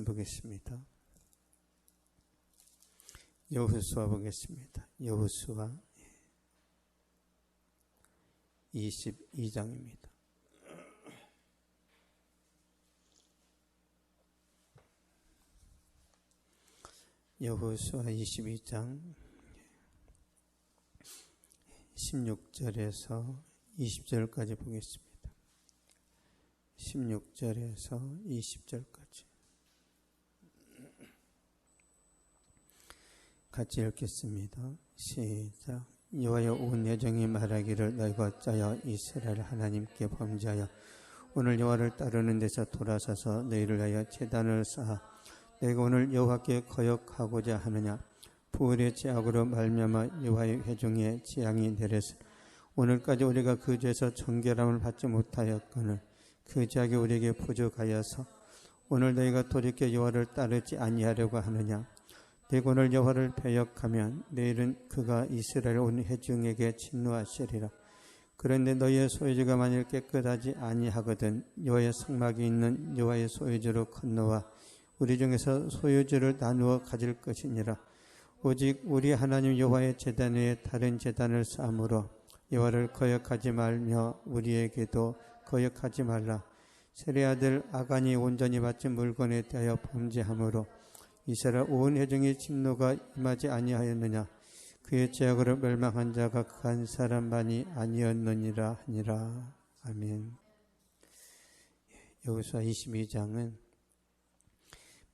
말씀 보겠습니다. 여호수아 보겠습니다. 여호수아 22장입니다. 여호수아 22장 16절에서 20절까지 보겠습니다. 16절에서 20절까지 같이 읽겠습니다. 시작. 여호와여 온 회중이 말하기를 너희가 어찌하여 이스라엘 하나님께 범죄하여 오늘 여호와를 따르는 데서 돌아서서 너희를 위하여 제단을 쌓아 너희가 오늘 여호와께 거역하고자 하느냐. 부을의 죄악으로 말미암아 여호와의 회중의 재앙이 내렸으니 오늘까지 우리가 그 죄에서 정결함을 받지 못하였거늘 그 죄악이 우리에게 부족하여서 오늘 너희가 돌이켜 여호와를 따르지 아니하려고 하느냐. 너희가 오늘 여호와를 배역하면 내일은 그가 이스라엘 온 회중에게 진노하시리라. 그런데 너희의 소유주가 만일 깨끗하지 아니하거든 여호와의 성막이 있는 여호와의 소유주로 건너와 우리 중에서 소유주를 나누어 가질 것이니라. 오직 우리 하나님 여호와의 제단 외에 다른 제단을 쌓음으로 여호와를 거역하지 말며 우리에게도 거역하지 말라. 세레 아들 아간이 온전히 바친 물건에 대하여 범죄함으로 이스라엘 온 회중의 진노가 임하지 아니하였느냐. 그의 죄악으로 멸망한 자가 그 한 사람만이 아니었느니라 하니라. 아멘. 여호수아 22장은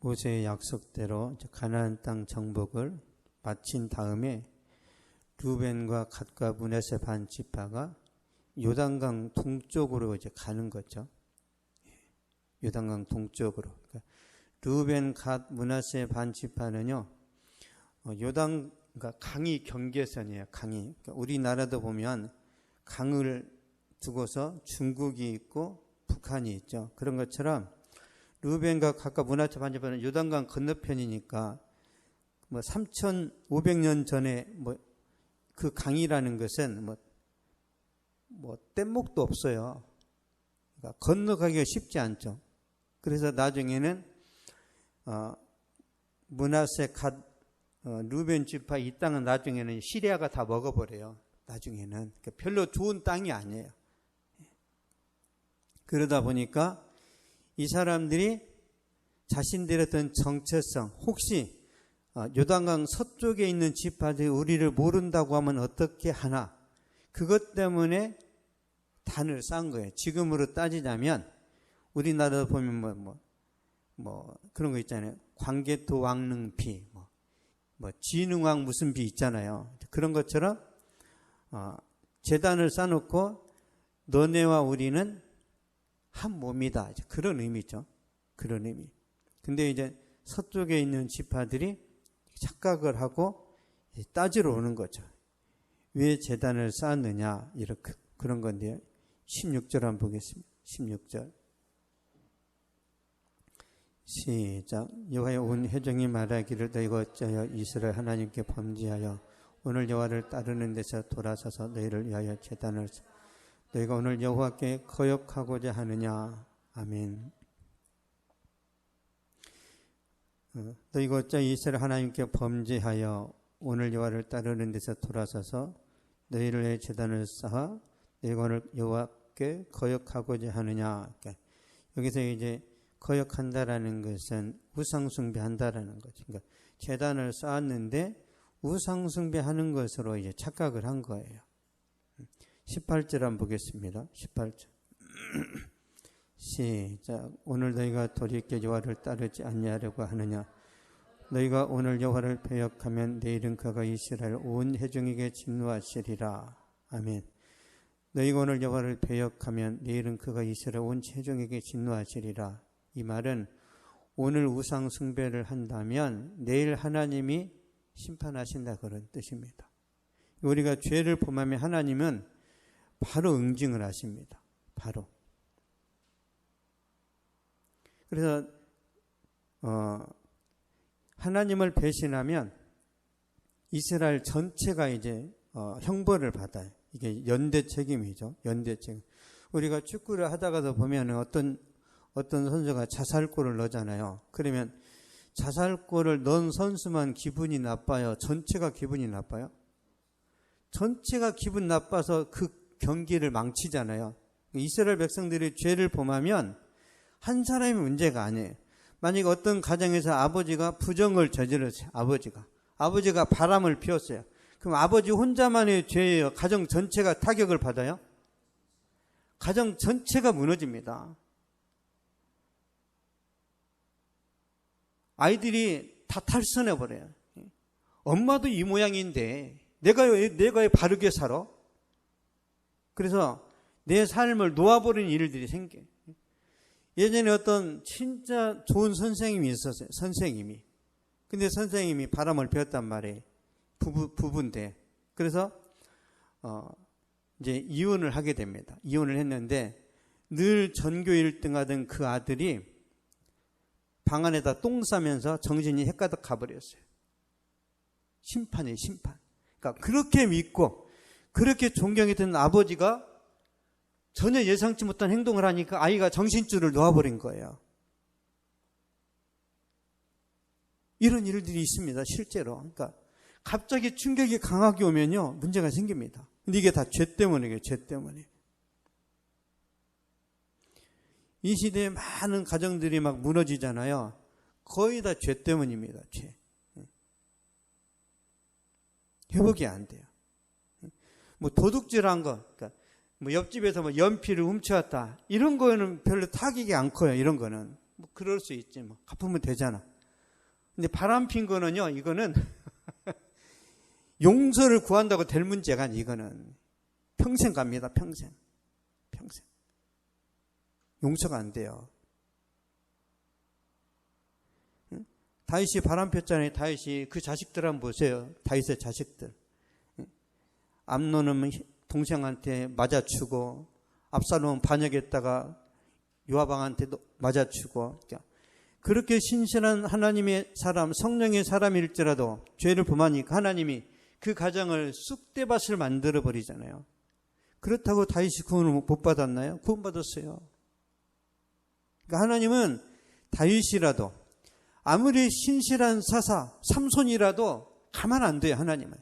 모세의 약속대로 가나안 땅 정복을 마친 다음에 루벤과 갓과 므낫세 반 지파가 요단강 동쪽으로 이제 가는 거죠. 요단강 동쪽으로. 그러니까 루벤, 갓, 므낫세 반 지파는요, 요단, 그러니까 강이 경계선이에요. 강이. 그러니까 우리나라도 보면 강을 두고서 중국이 있고 북한이 있죠. 그런 것처럼 루벤과 갓과 므낫세 반 지파는 요단강 건너편이니까 3,500년 전에 그 강이라는 것은 뗏목도 없어요. 그러니까 건너가기가 쉽지 않죠. 그래서 나중에는 므낫세 갓 루벤 지파 이 땅은 나중에는 시리아가 다 먹어버려요. 나중에는 그러니까 별로 좋은 땅이 아니에요. 그러다 보니까 이 사람들이 자신들의 어떤 정체성, 혹시 요단강 서쪽에 있는 지파들이 우리를 모른다고 하면 어떻게 하나, 그것 때문에 단을 쌓은 거예요. 지금으로 따지자면 우리나라 보면 그런 거 있잖아요. 광개토 왕릉비, 진흥왕 무슨 비 있잖아요. 그런 것처럼 제단을 쌓아놓고 너네와 우리는 한 몸이다. 그런 의미죠. 그런 의미. 근데 이제 서쪽에 있는 지파들이 착각을 하고 따지러 오는 거죠. 왜 제단을 쌓았느냐, 이렇게 그런 건데요. 16절 한번 보겠습니다. 16절 시작. 여호와의 온 회중이 말하기를 너희가 어찌하여 이스라엘 하나님께 범죄하여 오늘 여호와를 따르는 데서 돌아서서 너희를 위하여 제단을 너희가 오늘 여호와께 거역하고자 하느냐. 아멘. 너희가 어찌하여 이스라엘 하나님께 범죄하여 오늘 여호와를 따르는 데서 돌아서서 너희를 위하여 제단을 쌓아 너희가 오늘 여호와께 거역하고자 하느냐. 그러니까 여기서 이제 거역한다라는 것은 우상숭배한다라는 거죠. 그러니까 제단을 쌓았는데 우상숭배하는 것으로 이제 착각을 한 거예요. 18절 한번 보겠습니다. 18절 시작. 오늘 너희가 돌이켜 여호와를 따르지 아니하려고 하느냐. 너희가 오늘 여호와를 배역하면 내일은 그가 이스라엘 온 회중에게 진노하시리라. 아멘. 너희가 오늘 여호와를 배역하면 내일은 그가 이스라엘 온 회중에게 진노하시리라. 이 말은 오늘 우상 숭배를 한다면 내일 하나님이 심판하신다, 그런 뜻입니다. 우리가 죄를 범하면 하나님은 바로 응징을 하십니다. 바로. 그래서 하나님을 배신하면 이스라엘 전체가 이제 형벌을 받아요. 이게 연대 책임이죠. 연대 책임. 우리가 축구를 하다가도 보면 어떤 선수가 자살골을 넣잖아요. 그러면 자살골을 넣은 선수만 기분이 나빠요? 전체가 기분이 나빠요? 전체가 기분 나빠서 그 경기를 망치잖아요. 이스라엘 백성들이 죄를 범하면 한 사람이 문제가 아니에요. 만약 어떤 가정에서 아버지가 부정을 저질렀어요. 아버지가 바람을 피웠어요. 그럼 아버지 혼자만의 죄예요? 가정 전체가 타격을 받아요? 가정 전체가 무너집니다. 아이들이 다 탈선해버려요. 엄마도 이 모양인데 내가 왜 바르게 살아? 그래서 내 삶을 놓아버리는 일들이 생겨요. 예전에 어떤 진짜 좋은 선생님이 있었어요. 선생님이. 근데 선생님이 바람을 피웠단 말이에요. 부부인데. 그래서 이제 이혼을 하게 됩니다. 이혼을 했는데 늘 전교 1등 하던 그 아들이 방 안에다 똥 싸면서 정신이 헷가득 가버렸어요. 심판이에요, 심판. 그러니까 그렇게 믿고 그렇게 존경했던 아버지가 전혀 예상치 못한 행동을 하니까 아이가 정신줄을 놓아버린 거예요. 이런 일들이 있습니다, 실제로. 그러니까 갑자기 충격이 강하게 오면요, 문제가 생깁니다. 근데 이게 다 죄 때문이에요, 죄 때문에. 이 시대에 많은 가정들이 막 무너지잖아요. 거의 다 죄 때문입니다, 죄. 회복이 안 돼요. 뭐 도둑질한 거, 그러니까 뭐 옆집에서 뭐 연필을 훔쳐왔다, 이런 거는 별로 타격이 안 커요. 이런 거는 뭐 그럴 수 있지, 뭐 갚으면 되잖아. 근데 바람 핀 거는요, 이거는 용서를 구한다고 될 문제가 아니, 이거는 평생 갑니다. 평생 용서가 안 돼요. 다윗이 바람 폈잖아요. 다윗이 그 자식들 한번 보세요. 다윗의 자식들. 암논은 동생한테 맞아주고, 압살롬은 반역했다가 요아방한테도 맞아주고. 그렇게 신실한 하나님의 사람, 성령의 사람일지라도 죄를 범하니까 하나님이 그 가정을 쑥대밭을 만들어 버리잖아요. 그렇다고 다윗이 구원을 못 받았나요? 구원받았어요. 그러니까 하나님은 다윗이라도, 아무리 신실한 사사 삼손이라도 가만 안 돼요. 하나님은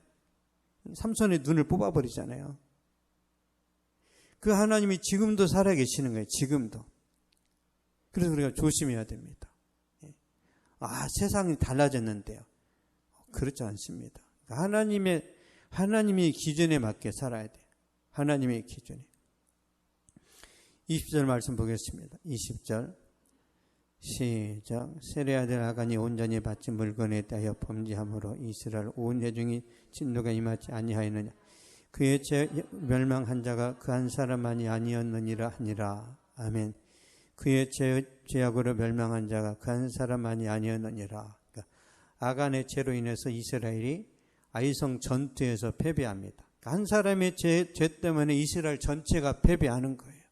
삼손의 눈을 뽑아버리잖아요. 그 하나님이 지금도 살아계시는 거예요. 지금도. 그래서 우리가 조심해야 됩니다. 세상이 달라졌는데요. 그렇지 않습니다. 하나님의 기준에 맞게 살아야 돼요. 하나님의 기준에. 20절 말씀 보겠습니다. 20절 시작. 셀의 아들 아간이 온전히 바친 물건에 대하여 범죄함으로 이스라엘 온 회중이 진노가 임하지 아니하였느냐. 그의 죄 멸망한 자가 그 한 사람만이 아니었느니라 하니라. 아멘. 그의 죄악으로 멸망한 자가 그 한 사람만이 아니었느니라. 그러니까 아간의 죄로 인해서 이스라엘이 아이성 전투에서 패배합니다. 그러니까 한 사람의 죄 때문에 이스라엘 전체가 패배하는 거예요.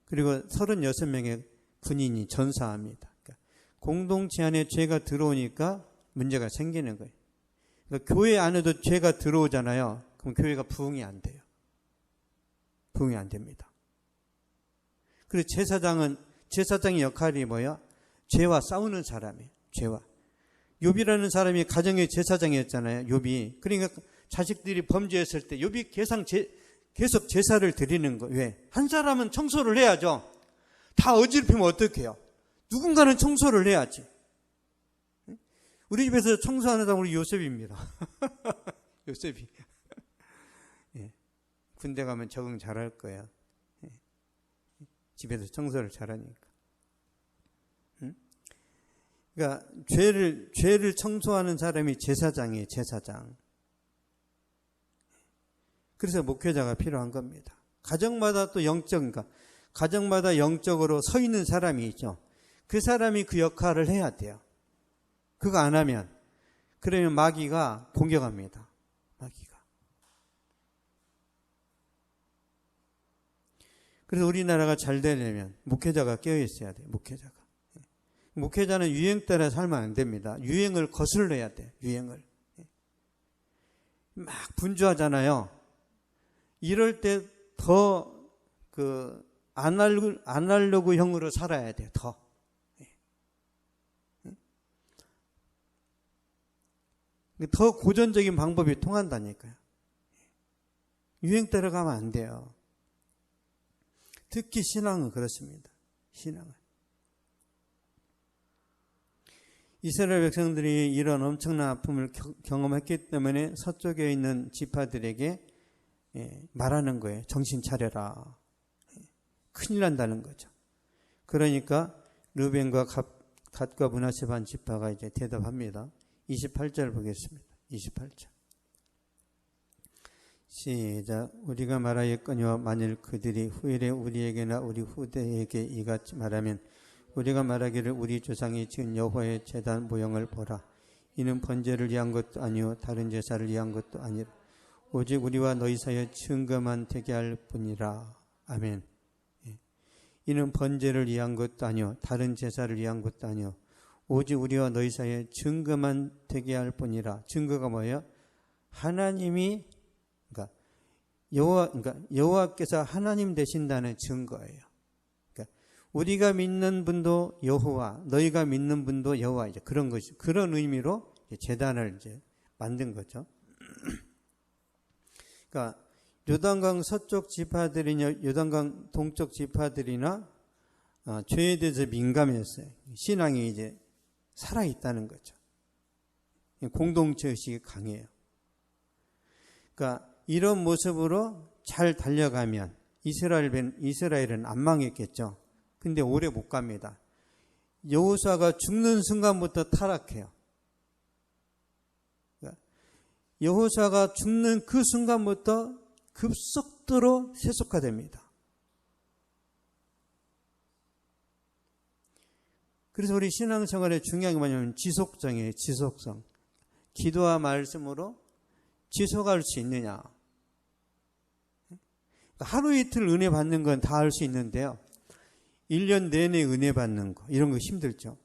그리고 36명의 군인이 전사합니다. 그러니까 공동체 안에 죄가 들어오니까 문제가 생기는 거예요. 그러니까 교회 안에도 죄가 들어오잖아요. 그럼 교회가 부흥이 안 돼요. 부흥이 안 됩니다. 그리고 제사장의 역할이 뭐예요? 죄와 싸우는 사람이에요. 죄와. 욥이라는 사람이 가정의 제사장이었잖아요. 욥이. 그러니까 자식들이 범죄했을 때 욥이 계속 제사를 드리는 거예요. 왜? 한 사람은 청소를 해야죠. 다 어지럽히면 어떡해요? 누군가는 청소를 해야지. 우리 집에서 청소하는 사람 우리 요셉입니다. 요셉이. 예. 군대 가면 적응 잘할 거예요. 예. 집에서 청소를 잘하니까. 그러니까 죄를 청소하는 사람이 제사장이에요. 제사장. 그래서 목회자가 필요한 겁니다. 가정마다 또 그러니까 가정마다 영적으로 서 있는 사람이 있죠. 그 사람이 그 역할을 해야 돼요. 그거 안 하면, 그러면 마귀가 공격합니다. 마귀가. 그래서 우리나라가 잘 되려면 목회자가 깨어 있어야 돼요. 목회자는 유행 따라 살면 안 됩니다. 유행을 거슬러야 돼요. 유행을. 막 분주하잖아요. 이럴 때 더 아날로그형으로 살아야 돼요. 더. 더 고전적인 방법이 통한다니까요. 유행 따라가면 안 돼요. 특히 신앙은 그렇습니다. 신앙은. 이스라엘 백성들이 이런 엄청난 아픔을 경험했기 때문에 서쪽에 있는 지파들에게 말하는 거예요. 정신 차려라. 큰일 난다는 거죠. 그러니까 르벤과 갓과 므낫세 반 지파가 이제 대답합니다. 28절 보겠습니다. 28절. 시작. 우리가 말하였거니와 만일 그들이 후일에 우리에게나 우리 후대에게 이같이 말하면 우리가 말하기를 우리 조상이 지은 여호와의 제단 모형을 보라. 이는 번제를 위한 것도 아니요 다른 제사를 위한 것도 아니라 오직 우리와 너희 사이에 증거만 되게 할 뿐이라. 아멘. 이는 번제를 위한 것도 아니요 다른 제사를 위한 것도 아니요 오직 우리와 너희 사이에 증거만 되게 할 뿐이라. 증거가 뭐예요? 하나님이 그러니까 여호와께서 하나님 되신다는 증거예요. 그러니까 우리가 믿는 분도 여호와, 너희가 믿는 분도 여호와, 이제 그런 것이, 그런 의미로 제단을 이제 만든 거죠. 그러니까 요단강 서쪽 지파들이나 요단강 동쪽 지파들이나 죄에 대해서 민감했어요. 신앙이 이제 살아 있다는 거죠. 공동체 의식이 강해요. 그러니까 이런 모습으로 잘 달려가면 이스라엘은 안 망했겠죠. 근데 오래 못 갑니다. 여호수아가 죽는 순간부터 타락해요. 여호수아가 죽는 그 순간부터 급속도로 세속화됩니다. 그래서 우리 신앙생활의 중요한 게 뭐냐면 지속성이에요. 지속성. 기도와 말씀으로 지속할 수 있느냐. 하루 이틀 은혜 받는 건 다 할 수 있는데요. 1년 내내 은혜 받는 거, 이런 거 힘들죠.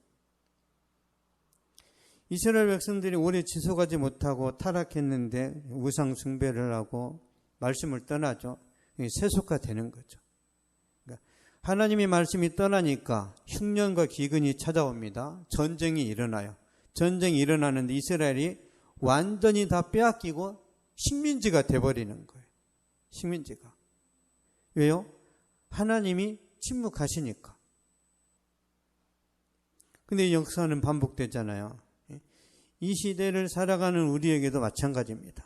이스라엘 백성들이 오래 지속하지 못하고 타락했는데 우상 숭배를 하고 말씀을 떠나죠. 세속화되는 거죠. 그러니까 하나님의 말씀이 떠나니까 흉년과 기근이 찾아옵니다. 전쟁이 일어나요. 전쟁이 일어나는데 이스라엘이 완전히 다 빼앗기고 식민지가 돼버리는 거예요. 식민지가. 왜요? 하나님이 침묵하시니까. 근데 역사는 반복되잖아요. 이 시대를 살아가는 우리에게도 마찬가지입니다.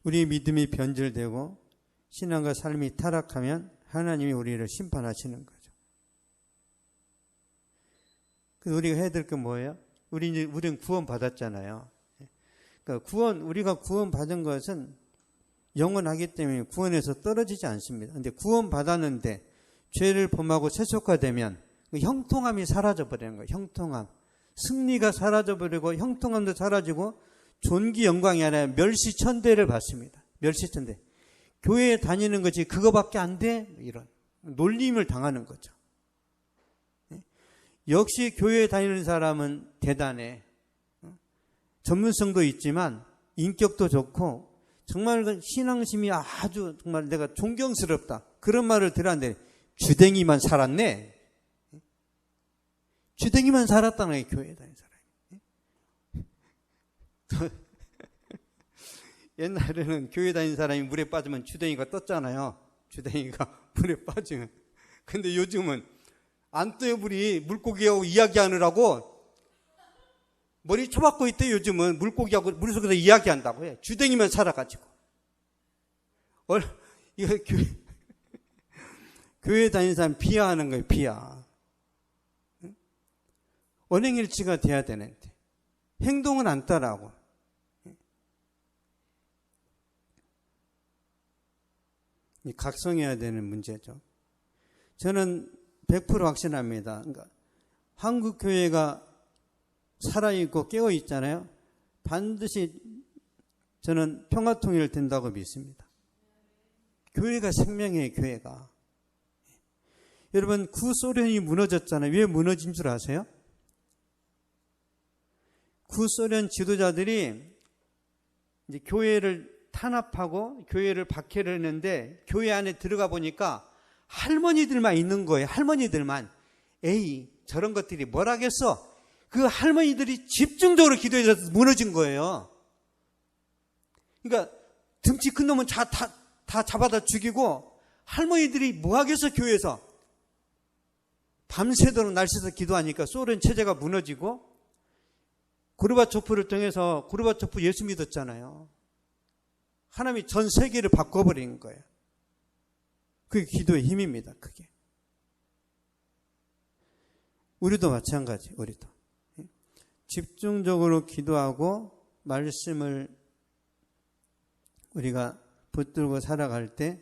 우리의 믿음이 변질되고 신앙과 삶이 타락하면 하나님이 우리를 심판하시는 거죠. 그래서 우리가 해야 될 게 뭐예요? 우리는 구원 받았잖아요. 그러니까 우리가 구원 받은 것은 영원하기 때문에 구원에서 떨어지지 않습니다. 근데 구원 받았는데 죄를 범하고 세속화되면 형통함이 사라져버리는 거예요. 형통함. 승리가 사라져버리고 형통함도 사라지고 존귀 영광이 아니라 멸시천대를 받습니다. 멸시천대. 교회에 다니는 것이 그거밖에 안 돼? 이런 놀림을 당하는 거죠. 역시 교회에 다니는 사람은 대단해. 전문성도 있지만 인격도 좋고 정말 신앙심이 아주 정말 내가 존경스럽다. 그런 말을 들었는데 주댕이만 살았네. 주댕이만 살았다는 게 교회에 다니는 사람이. 옛날에는 교회 다니는 사람이 물에 빠지면 주댕이가 떴잖아요. 주댕이가 물에 빠지면. 근데 요즘은 안 떠요. 물고기하고 이야기하느라고 머리 쳐박고 있대. 요즘은 물고기하고 물속에서 이야기한다고 해. 주댕이만 살아가지고. 이거 교회 다니는 사람 비하하는 거예요. 비하. 언행일치가 돼야 되는데 행동은 안 따라하고. 각성해야 되는 문제죠. 저는 100% 확신합니다. 그러니까 한국 교회가 살아있고 깨어있잖아요. 반드시 저는 평화통일 된다고 믿습니다. 교회가 생명이에요. 교회가. 여러분 구소련이 무너졌잖아요. 왜 무너진 줄 아세요? 구소련 지도자들이 이제 교회를 탄압하고 교회를 박해를 했는데 교회 안에 들어가 보니까 할머니들만 있는 거예요. 할머니들만. 에이 저런 것들이 뭘 하겠어. 그 할머니들이 집중적으로 기도해서 무너진 거예요. 그러니까 등치 큰 놈은 다 잡아다 죽이고 할머니들이 뭐 하겠어 교회에서. 밤새도록 날새서 기도하니까 소련 체제가 무너지고 고르바초프를 통해서 고르바초프 예수 믿었잖아요. 하나님이 전 세계를 바꿔버린 거예요. 그게 기도의 힘입니다. 그게. 우리도 마찬가지. 우리도 집중적으로 기도하고 말씀을 우리가 붙들고 살아갈 때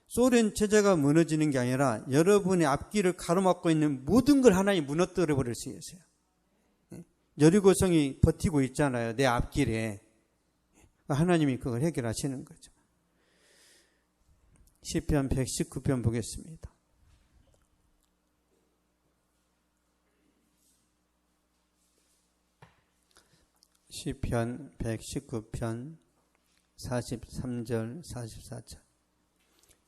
소련 체제가 무너지는 게 아니라 여러분의 앞길을 가로막고 있는 모든 걸 하나님이 무너뜨려 버릴 수 있어요. 여리고성이 버티고 있잖아요. 내 앞길에. 하나님이 그걸 해결하시는 거죠. 시편 119편 보겠습니다. 시편 119편 43절 44절.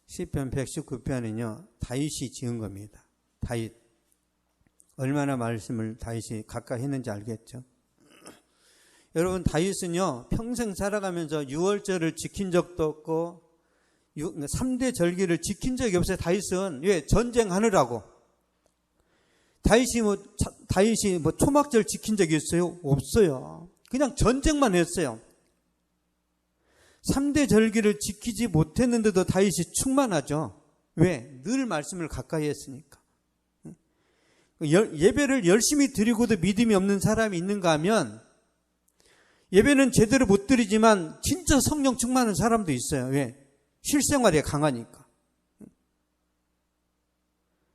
시편 119편은요 다윗이 지은 겁니다. 다윗. 얼마나 말씀을 다윗이 가까이 했는지 알겠죠? 여러분 다윗은요 평생 살아가면서 유월절을 지킨 적도 없고 3대 절기를 지킨 적이 없어요. 다윗은. 왜? 전쟁하느라고. 다윗이 뭐 초막절 지킨 적이 있어요? 없어요. 그냥 전쟁만 했어요. 3대 절기를 지키지 못했는데도 다윗이 충만하죠. 왜? 늘 말씀을 가까이 했으니까. 예배를 열심히 드리고도 믿음이 없는 사람이 있는가 하면 예배는 제대로 못 드리지만 진짜 성령 충만한 사람도 있어요. 왜? 실생활에 강하니까.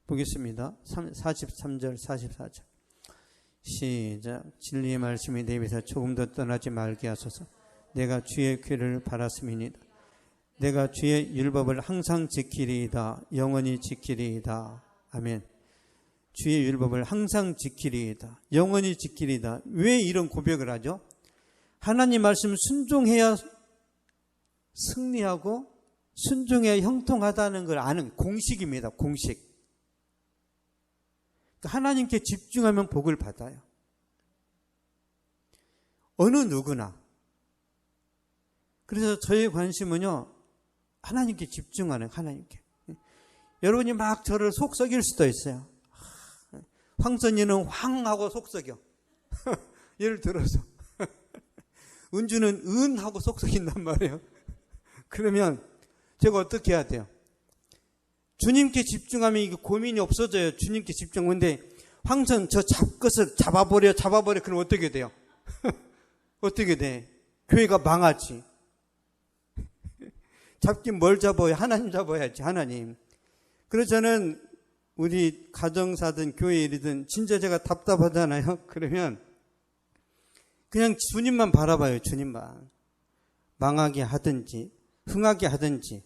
보겠습니다. 43절 44절 시작. 진리의 말씀이 내 입에서 조금도 떠나지 말게 하소서. 내가 주의 귀를 바랐음이니이다. 내가 주의 율법을 항상 지키리이다. 영원히 지키리이다. 아멘. 주의 율법을 항상 지키리이다. 영원히 지키리이다. 왜 이런 고백을 하죠? 하나님 말씀 순종해야 승리하고 순종해야 형통하다는 걸 아는 공식입니다. 공식. 하나님께 집중하면 복을 받아요. 어느 누구나. 그래서 저의 관심은요, 하나님께 집중하는 하나님께. 여러분이 막 저를 속썩일 수도 있어요. 황선이는 황하고 속썩여. 예를 들어서. 은주는 은하고 속썩인단 말이에요. 그러면 제가 어떻게 해야 돼요? 주님께 집중하면 이게 고민이 없어져요. 주님께 집중. 근데 황선 저 잡것을 잡아버려. 그럼 어떻게 돼요? 어떻게 돼? 교회가 망하지. 잡긴 뭘 잡아요? 하나님 잡아야지. 하나님. 그래서 저는 우리 가정사든 교회 일이든 진짜 제가 답답하잖아요. 그러면 그냥 주님만 바라봐요. 주님만. 망하게 하든지 흥하게 하든지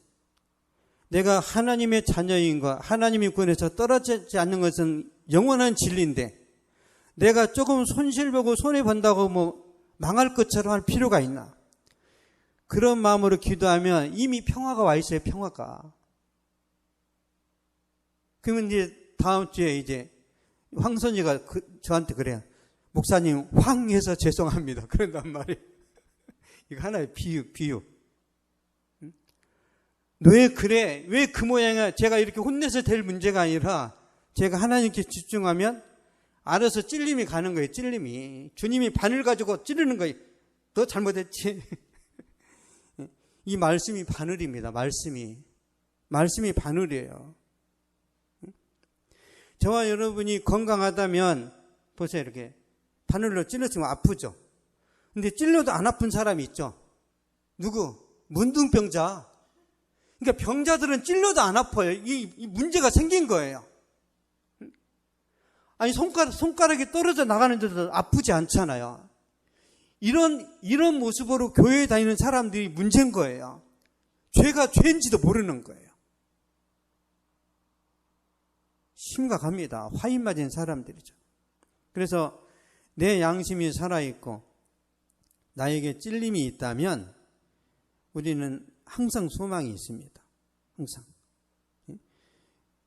내가 하나님의 자녀인 것, 하나님의 구원에서 떨어지지 않는 것은 영원한 진리인데 내가 조금 손실보고 손해본다고 뭐 망할 것처럼 할 필요가 있나? 그런 마음으로 기도하면 이미 평화가 와 있어요. 평화가. 그러면 이제 다음 주에 이제 황선이가 저한테 그래요. 목사님 황해서 죄송합니다. 그런단 말이에요. 이거 하나의 비유. 왜 그래? 왜 그 모양이야? 제가 이렇게 혼내서 될 문제가 아니라 제가 하나님께 집중하면 알아서 찔림이 가는 거예요. 찔림이. 주님이 바늘 가지고 찌르는 거예요. 너 잘못했지? 이 말씀이 바늘입니다. 말씀이 바늘이에요. 저와 여러분이 건강하다면 보세요. 이렇게 바늘로 찔러주면 아프죠. 근데 찔러도 안 아픈 사람이 있죠. 누구? 문둥병자. 그러니까 병자들은 찔러도 안 아파요. 이 문제가 생긴 거예요. 아니 손가락이 떨어져 나가는데도 아프지 않잖아요. 이런 모습으로 교회에 다니는 사람들이 문제인 거예요. 죄가 죄인지도 모르는 거예요. 심각합니다. 화인 맞은 사람들이죠. 그래서 내 양심이 살아있고 나에게 찔림이 있다면 우리는 항상 소망이 있습니다. 항상.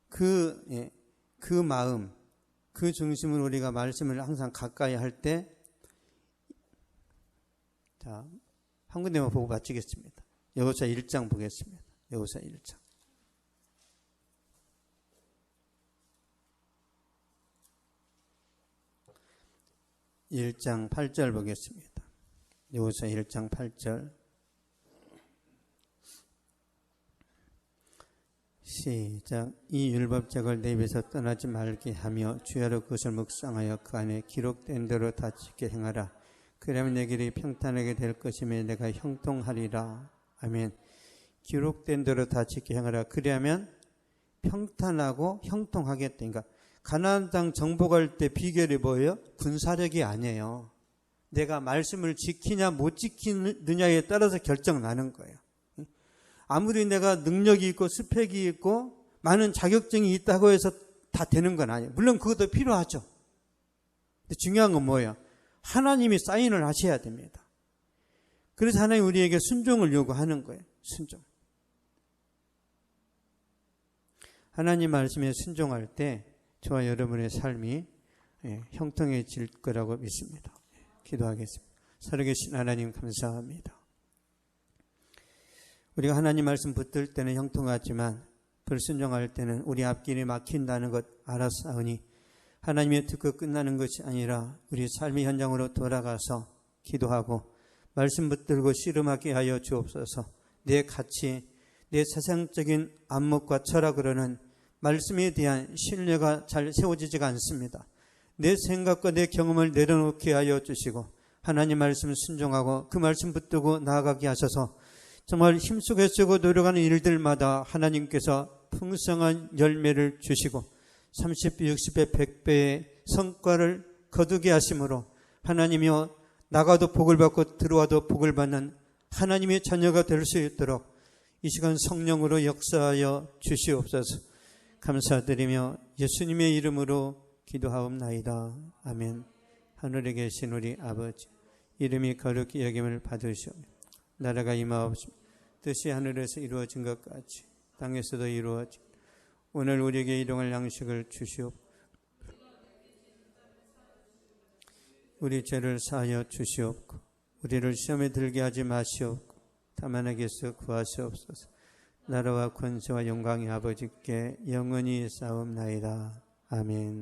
그 마음, 그 중심으로 우리가 말씀을 항상 가까이 할 때, 자, 한 군데만 보고 마치겠습니다. 여호수아 1장 보겠습니다. 여호수아 1장. 1장 8절 보겠습니다. 여호수아 1장 8절. 시작. 이 율법책을 내 입에서 떠나지 말게 하며 주야로 그것을 묵상하여 그 안에 기록된 대로 다 지켜 행하라. 그러면 내 길이 평탄하게 될 것이며 내가 형통하리라. 아멘. 기록된 대로 다 지켜 행하라. 그러면 평탄하고 형통하겠다. 그러니까 가나안 땅 정복할 때 비결이 뭐예요? 군사력이 아니에요. 내가 말씀을 지키냐 못 지키느냐에 따라서 결정 나는 거예요. 아무리 내가 능력이 있고 스펙이 있고 많은 자격증이 있다고 해서 다 되는 건 아니에요. 물론 그것도 필요하죠. 근데 중요한 건 뭐예요? 하나님이 사인을 하셔야 됩니다. 그래서 하나님 우리에게 순종을 요구하는 거예요. 순종. 하나님 말씀에 순종할 때 저와 여러분의 삶이 형통해질 거라고 믿습니다. 기도하겠습니다. 살아계신 하나님 감사합니다. 우리가 하나님 말씀 붙들 때는 형통하지만 불순종할 때는 우리 앞길이 막힌다는 것 알았사오니 하나님의 듣고 끝나는 것이 아니라 우리 삶의 현장으로 돌아가서 기도하고 말씀 붙들고 씨름하게 하여 주옵소서. 내 가치, 내 세상적인 안목과 철학으로는 말씀에 대한 신뢰가 잘 세워지지가 않습니다. 내 생각과 내 경험을 내려놓게 하여 주시고 하나님 말씀 순종하고 그 말씀 붙들고 나아가게 하셔서 정말 힘쓰고 쓰고 노력하는 일들마다 하나님께서 풍성한 열매를 주시고 30배, 60배, 100배의 성과를 거두게 하심으로 하나님이여 나가도 복을 받고 들어와도 복을 받는 하나님의 자녀가 될 수 있도록 이 시간 성령으로 역사하여 주시옵소서. 감사드리며 예수님의 이름으로 기도하옵나이다. 아멘. 하늘에 계신 우리 아버지, 이름이 거룩히 여김을 받으시오며 나라가 임하옵시며 뜻이 하늘에서 이루어진 것 같이 땅에서도 이루어진 오늘 우리에게 일용할 양식을 주시옵고 우리 죄를 사하여 주시옵고 우리를 시험에 들게 하지 마시옵고 다만 악에서 구하시옵소서. 나라와 권세와 영광이 아버지께 영원히 싸움나이다. 아멘.